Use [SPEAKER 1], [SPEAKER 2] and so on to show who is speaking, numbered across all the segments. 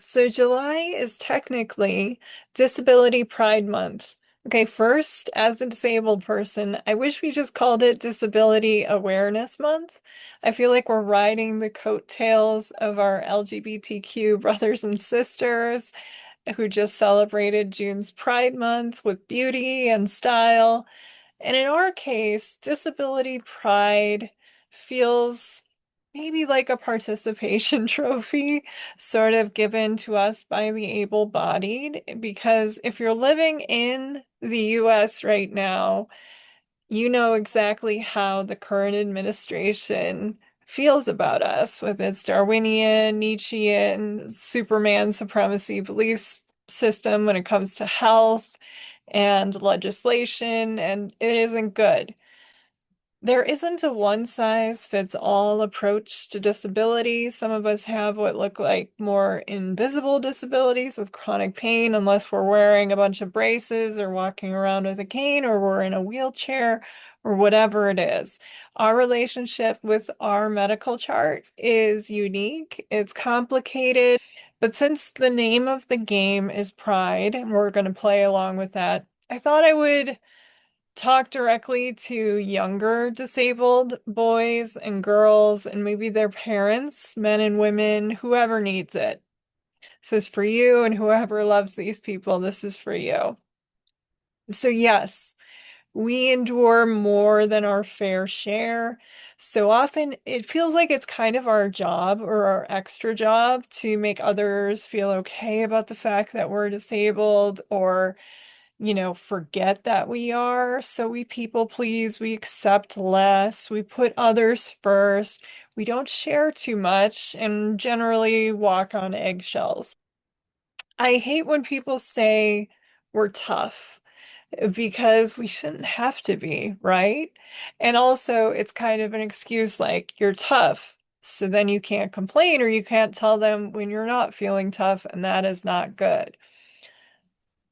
[SPEAKER 1] So July is technically Disability Pride Month. Okay, first, as a disabled person, I wish we just called it Disability Awareness Month. I feel like we're riding the coattails of our LGBTQ brothers and sisters who just celebrated June's Pride Month with beauty and style. And in our case, disability pride feels maybe like a participation trophy, sort of given to us by the able-bodied. Because if you're living in the US right now, you know exactly how the current administration feels about us with its Darwinian, Nietzschean, Superman supremacy belief system when it comes to health and legislation, and it isn't good. There isn't a one size fits all approach to disability. Some of us have what look like more invisible disabilities with chronic pain, unless we're wearing a bunch of braces or walking around with a cane or we're in a wheelchair or whatever it is. Our relationship with our medical chart is unique, it's complicated, but since the name of the game is pride and we're going to play along with that, I thought I would talk directly to younger disabled boys and girls and maybe their parents, men and women, whoever needs it. This is for you, and whoever loves these people, this is for you. So, yes, we endure more than our fair share. So often it feels like it's kind of our job or our extra job to make others feel okay about the fact that we're disabled or forget that we are. So we people please, we accept less, we put others first, we don't share too much, and generally walk on eggshells. I hate when people say we're tough because we shouldn't have to be, right? And also, it's kind of an excuse like you're tough. So then you can't complain or you can't tell them when you're not feeling tough, and that is not good.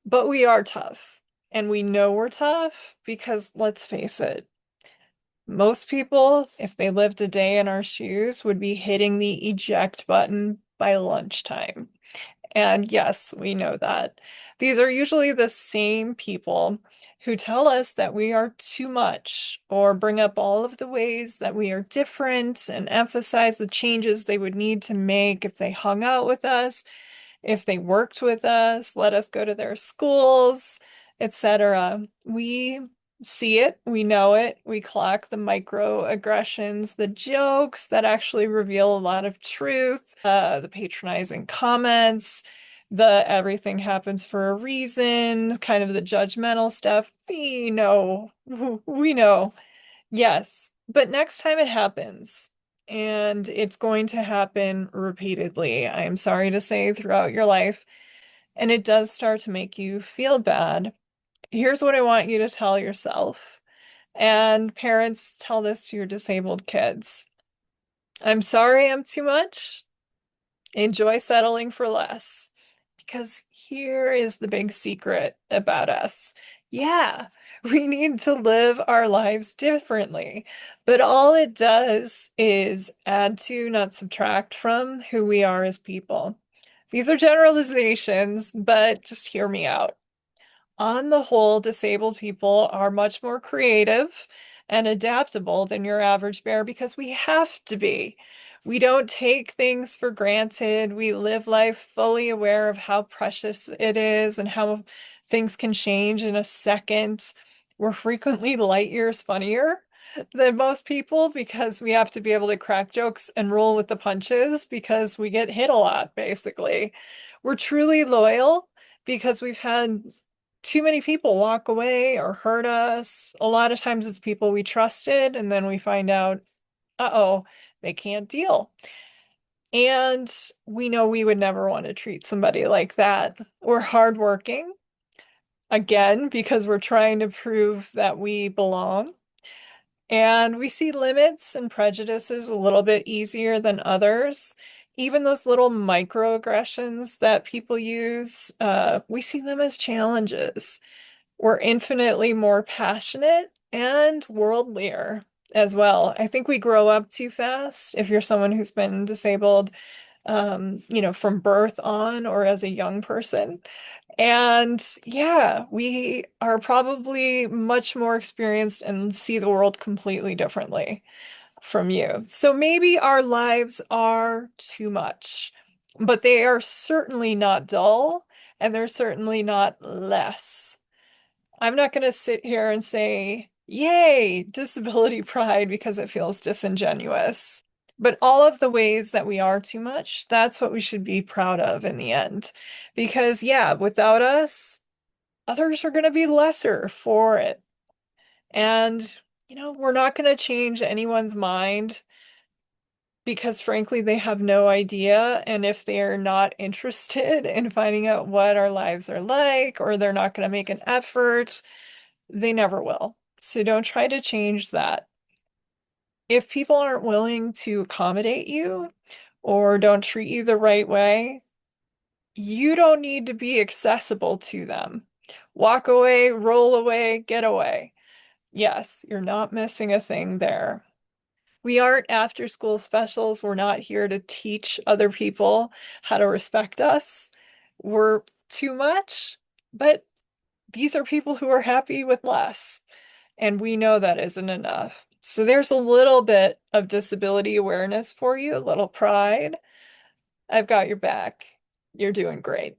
[SPEAKER 1] But we are tough. And we know we're tough because let's face it, most people, if they lived a day in our shoes, would be hitting the eject button by lunchtime. And yes, we know that. These are usually the same people who tell us that we are too much or bring up all of the ways that we are different and emphasize the changes they would need to make if they hung out with us, if they worked with us, let us go to their schools, etc. We see it, we know it, we clock the microaggressions, the jokes that actually reveal a lot of truth, the patronizing comments, the everything happens for a reason, kind of the judgmental stuff. We know, we know. Yes, but next time it happens, and it's going to happen repeatedly, I am sorry to say, throughout your life, and it does start to make you feel bad. Here's what I want you to tell yourself. And parents, tell this to your disabled kids. I'm sorry I'm too much. Enjoy settling for less. Because here is the big secret about us. Yeah, we need to live our lives differently, but all it does is add to, not subtract from, who we are as people. These are generalizations, but just hear me out. On the whole, disabled people are much more creative and adaptable than your average bear because we have to be. We don't take things for granted. We live life fully aware of how precious it is and how things can change in a second. We're frequently light years funnier than most people because we have to be able to crack jokes and roll with the punches because we get hit a lot, basically. We're truly loyal because we've had too many people walk away or hurt us. A lot of times it's people we trusted, and then we find out, uh-oh, they can't deal. And we know we would never want to treat somebody like that. We're hardworking, again, because we're trying to prove that we belong. And we see limits and prejudices a little bit easier than others. Even those little microaggressions that people use, we see them as challenges. We're infinitely more passionate and worldlier as well. I think we grow up too fast. If you're someone who's been disabled from birth on or as a young person. And yeah, we are probably much more experienced and see the world completely differently from you. So maybe our lives are too much, but they are certainly not dull and they're certainly not less. I'm not going to sit here and say, yay, disability pride because it feels disingenuous. But all of the ways that we are too much, that's what we should be proud of in the end. Because, yeah, without us, others are going to be lesser for it. And, we're not going to change anyone's mind because, frankly, they have no idea. And if they're not interested in finding out what our lives are like, or they're not going to make an effort, they never will. So don't try to change that. If people aren't willing to accommodate you or don't treat you the right way, you don't need to be accessible to them. Walk away, roll away, get away. Yes, you're not missing a thing there. We aren't after school specials. We're not here to teach other people how to respect us. We're too much, but these are people who are happy with less. And we know that isn't enough. So there's a little bit of disability awareness for you, a little pride. I've got your back. You're doing great.